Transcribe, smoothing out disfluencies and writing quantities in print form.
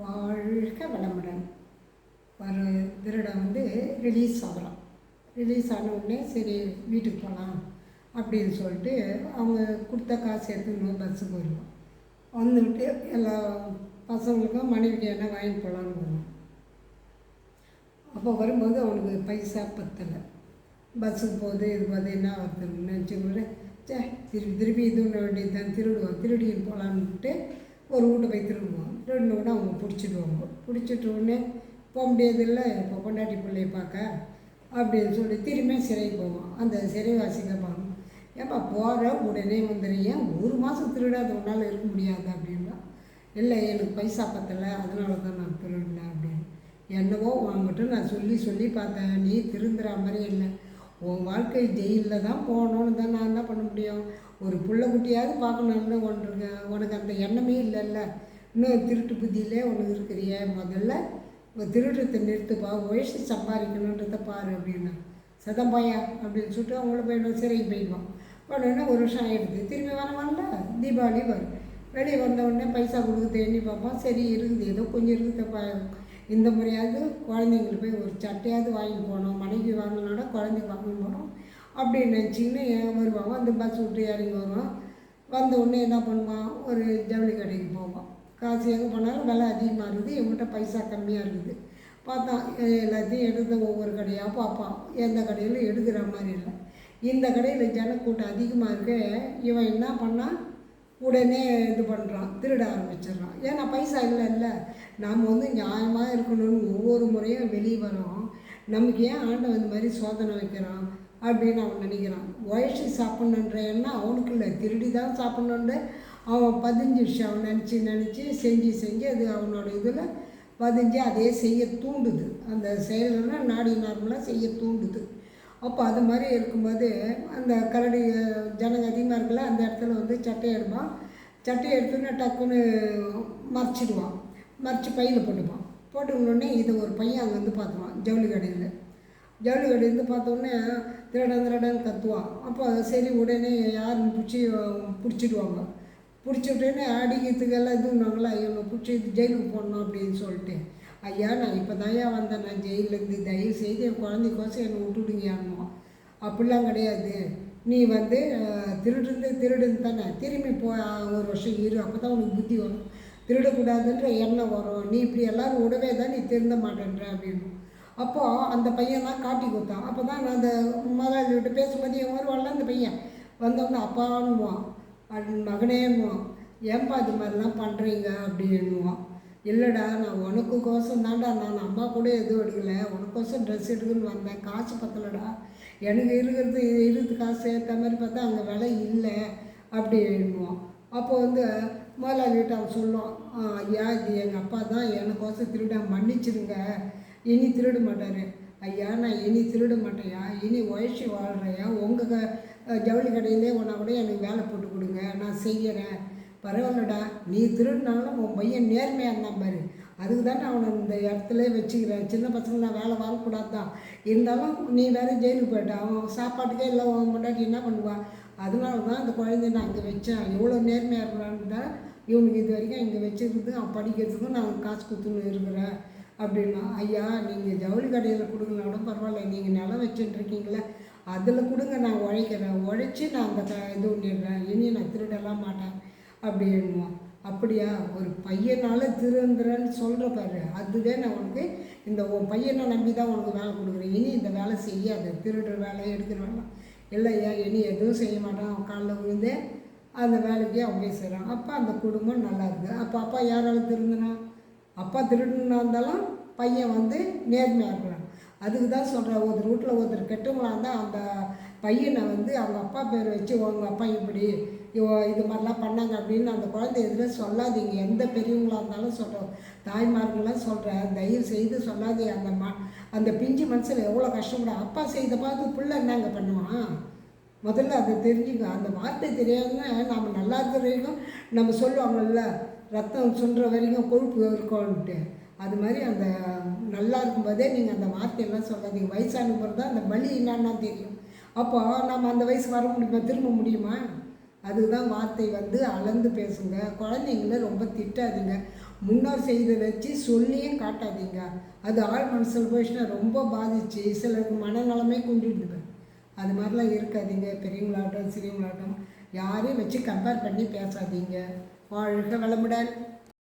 வாழ்க வளமுடன். ஒரு திருடன் ரிலீஸ் ஆகிறான். ரிலீஸ் ஆன உடனே சரி வீட்டுக்கு போகலாம் அப்படின்னு சொல்லிட்டு அவங்க கொடுத்த காசு எடுத்துக்கணும் பஸ்ஸுக்கு வருவோம். வந்துவிட்டு எல்லா பசங்களுக்கும் மனைவிக்கு என்ன வாங்கி போகலான்னு வரும். அப்போ வரும்போது அவனுக்கு பைசா பத்தலை. பஸ்ஸுக்கு போகுது இது போது என்ன வருதுன்னு நினச்சிக்கூட திருப்பி திருப்பி இது ஒன்று வேண்டியது தான் திருடின்னு போகலான்ட்டு ஒரு வீட்டை போய் திருடுவோம். திருடினோடனே அவங்க பிடிச்சிடுவாங்க. பிடிச்சிட்ட உடனே போக முடியாதில்லை இப்போ பொண்டாட்டி பிள்ளையை பார்க்க அப்படின்னு சொல்லி திரும்பி சிறைக்கு போவோம். அந்த சிறைவாசிக்க பார்க்கணும். ஏப்பா போகிற உடனே வந்துடுறேன், ஒரு மாதம் திருடாத ஒன்றால் இருக்க முடியாது அப்படின்னா. இல்லை எனக்கு பைசா பத்தலை அதனால தான் நான் திருடினேன் அப்படின்னு. என்னவோ வாங்கிட்டு நான் சொல்லி பார்த்தேன், நீ திருந்துற மாதிரி இல்லை, உன் வாழ்க்கை ஜெயிலில் தான் போகணுன்னு தான் நான் என்ன பண்ண முடியும். ஒரு புள்ள குட்டியாவது பார்க்கணுன்னு ஒன்றுங்க, உனக்கு அந்த எண்ணமே இல்லைல்ல, இன்னும் திருட்டு புத்தியிலே உனக்கு இருக்கிறிய, முதல்ல திருடத்தை நிறுத்துப்பா, உழைச்சி சம்பாதிக்கணுன்றதை பாரு அப்படின்னா. சதம்பாயா அப்படின்னு சொல்லிட்டு அவங்கள போயிடும், சிறைக்கு போயிடுவான். உடனே ஒரு வருஷம் ஆகிடுது, திரும்பி வரல தீபாவளி வரும். வெளியே வந்த உடனே பைசா கொடுக்குறது எண்ணி பார்ப்போம், சரி இருக்குது ஏதோ கொஞ்சம் இருக்குதுப்பா, இந்த முறையாவது குழந்தைங்களுக்கு போய் ஒரு சட்டையாவது வாங்கி போனோம், மனைவி வாங்கினோட குழந்தைக்கு வாங்கி போனோம் அப்படின்னு நினச்சிக்கின்னு வருவாங்க. அந்த பஸ் விட்டு இறங்கி வருவோம். வந்த உடனே என்ன பண்ணுவான், ஒரு ஜவுளி கடைக்கு போவான். காசு எங்கே போனாலும் விலை அதிகமாக இருக்குது, எங்கிட்ட பைசா கம்மியாக இருக்குது. பார்த்தா எல்லாத்தையும் எடுத்து ஒவ்வொரு கடையாக பார்ப்பான். எந்த கடையிலும் எடுக்கிற மாதிரி இல்லை. இந்த கடையில் ஜனக்கூட்டம் அதிகமாக இருக்க இவன் என்ன பண்ணால் உடனே இது பண்ணுறான், திருட ஆரம்பிச்சிடுறான். ஏன்னா பைசா இல்லை. நாம் நியாயமாக இருக்கணும்னு ஒவ்வொரு முறையும் வெளியே வரோம். நமக்கு ஏன் ஆண்டவன் இந்த மாதிரி சோதனை வைக்கிறான் அப்படின்னு அவன் நினைக்கிறான். உழைச்சி சாப்பிட்ணுன்ற எண்ணம் அவனுக்கு இல்லை, திருடி தான் சாப்பிட்ணுன்ற அவன் பதிஞ்சிடுச்சு. அவன் நினச்சி செஞ்சு அது அவனோட இதில் பதிஞ்சு அதே செய்ய தூண்டுது. அந்த செயல்கள்லாம் நாடி நார்மலாக செய்ய தூண்டுது. அப்போ அது மாதிரி இருக்கும்போது அந்த கரடி ஜனங்க அதிகமாக இருக்குல்ல, அந்த இடத்துல சட்டையை எடுப்பான். சட்டையை எடுத்துன்னு டக்குன்னு மறைச்சிடுவான். மறைச்சி பையில் போட்டுப்பான். போட்டுக்கணுன்னே இதை ஒரு பையன் அங்கே பார்த்துவான். ஜவுளி கடையிலேருந்து பார்த்தோன்னே திருடன் கத்துவான். அப்போ சரி உடனே யாருன்னு பிடிச்சிடுவாங்க. பிடிச்சிட்டேன்னு அடிக்கிறதுக்கெல்லாம் இதுன்னாங்களா, இவங்க பிடிச்சி ஜெயிலுக்கு போடணும் அப்படின்னு சொல்லிட்டு, ஐயா நான் இப்போ தான்யா வந்தேன், நான் ஜெயிலேருந்து, தயவு செய்து என் குழந்தைக்கோசம் என்னை விட்டுடுங்கயான்னு. அப்படிலாம் கிடையாது, நீ திருடுன்னு தானே, திரும்பி ஒரு வருஷம் இரு, அப்போ தான் உனக்கு புத்தி வரும், திருடக்கூடாதுன்ற எண்ணம் வரும், நீ இப்படி எல்லோரும் விடவே தான் நீ திருந்த மாட்டேன்ற அப்படின்னு. அப்போது அந்த பையன்லாம் காட்டி கொடுத்தான். அப்போ தான் நான் அந்த முதலாளிகிட்ட பேசும்போது என் வருவான்ல அந்த பையன் வந்தவொடனே அப்பான்னுவான், மகனேன்னுவான், ஏன்பா இது மாதிரிலாம் பண்ணுறீங்க அப்படின்னுவான். இல்லைடா நான் உனக்குக்கோசம் தான்டா, நான் அம்மா கூட எதுவும் எடுக்கலை, உனக்கோசம் ட்ரெஸ் எடுக்குன்னு வந்தேன், காசு பத்தலைடா, எனக்கு இருக்கிறது காசு ஏற்ற மாதிரி பார்த்தா அங்கே விலை இல்லை அப்படின்னுவான். அப்போ முதலாளிகிட்ட அவன் சொல்லுவான், ஐயா இது எங்கள் அப்பா தான், எனக்கோசம் திருட மன்னிச்சிடுங்க, இனி திருட மாட்டார். ஐயா நான் இனி திருட மாட்டேயா, இனி உழைச்சி வாழ்கிறையா, உங்கள் ஜவுளி கடையிலே ஒன்றா கூட எனக்கு வேலை போட்டு கொடுங்க, நான் செய்கிறேன். பரவாயில்லடா, நீ திருடினாலும் உன் பையன் நேர்மையாக இருந்தான் பாரு, அதுக்கு தானே அவனை இந்த இடத்துல வச்சுக்கிறேன். சின்ன பசங்க நான் வேலை வாங்கக்கூடாது தான், இருந்தாலும் நீ வேறு ஜெயிலுக்கு போயிட்டான், அவன் சாப்பாட்டுக்கே இல்லை, அவன் முன்னாடி என்ன பண்ணுவான், அதனால தான் அந்த குழந்தைய நான் அங்கே வச்சேன். எவ்வளோ நேர்மையாக இருக்கிறான்னு தான் இவனுக்கு இது வரைக்கும் இங்கே வச்சுக்கிறது, அவன் படிக்கிறதுக்கும் நான் காசு கொடுத்துன்னு இருக்கிறேன் அப்படின்னா. ஐயா நீங்கள் ஜவுளி கடையில் கொடுக்கலனா கூட பரவாயில்ல, நீங்கள் நிலம் வச்சுட்டுருக்கீங்களே அதில் கொடுங்க, நான் உழைக்கிறேன், உழைச்சி நான் அந்த இது பண்ணிடுறேன், இனி நான் திருடலாம் மாட்டேன் அப்படின்னுவான். அப்படியா, ஒரு பையனால் திருந்துறேன்னு சொல்கிற பாரு, அதுவே நான் உனக்கு இந்த பையனை நம்பி தான் உனக்கு வேலை கொடுக்குறேன், இனி இந்த வேலை செய்யாது, திருடுற வேலை எடுக்கிற வேலை இல்லையா, இனி எதுவும் செய்ய மாட்டான். அவன் காலில் விழுந்து அந்த வேலைக்கே அவன் போய் செய்கிறான். அப்போ அந்த குடும்பம் நல்லா இருக்குது. அப்போ அப்பா யாரால் திருந்தினா, அப்பா திருடுனா இருந்தாலும் பையன் நேர்மையாக இருக்கிறான். அதுக்கு தான் சொல்கிறேன், ஒருத்தர் வீட்டில் ஒருத்தர் கெட்டவங்களாக இருந்தால் அந்த பையனை அவங்க அப்பா பேர் வச்சு உங்கள் அப்பா இப்படி இது மாதிரிலாம் பண்ணாங்க அப்படின்னு அந்த குழந்தை எதில் சொல்லாதீங்க. எந்த பெரியவங்களாக இருந்தாலும் சொல்கிறோம், தாய்மார்கள்லாம் சொல்கிறேன், தயவு செய்து சொல்லாதீங்க. அந்த பிஞ்சு மனசில் எவ்வளோ கஷ்டப்படும். அப்பா செய்த பார்த்து பிள்ளை என்னங்க பண்ணுவான், முதல்ல அதை தெரிஞ்சுக்க. அந்த வார்த்தை தெரியாமல் நாம் நல்லா இருக்கிற வரைக்கும் நம்ம சொல்லுவாங்கள்ல, ரத்தம் சொல்கிற வரைக்கும் கொழுப்பு இருக்கோன்ட்டு, அது மாதிரி அந்த நல்லா இருக்கும்போதே நீங்கள் அந்த வார்த்தையெல்லாம் சொல்லாதீங்க. வயசான பிறகு தான் அந்த வலி என்னன்னா தெரியும். அப்போ நம்ம அந்த வயசு வர முடியுமா, திரும்ப முடியுமா? அதுதான் வார்த்தை அளந்து பேசுங்க. குழந்தைங்கள ரொம்ப திட்டாதீங்க. முன்னோர் செய்த வச்சு சொல்லியும் காட்டாதீங்க. அது ஆள் மனசில் போயிடுச்சுன்னா ரொம்ப பாதிச்சு சிலருக்கு மனநலமே கொண்டுடுது. அது மாதிரிலாம் இருக்காதீங்க. பெரியவங்களாகட்டும் சிறியவங்களாகட்டும் யாரையும் வச்சு கம்பேர் பண்ணி பேசாதீங்க. வாழ்க வளமுடன்.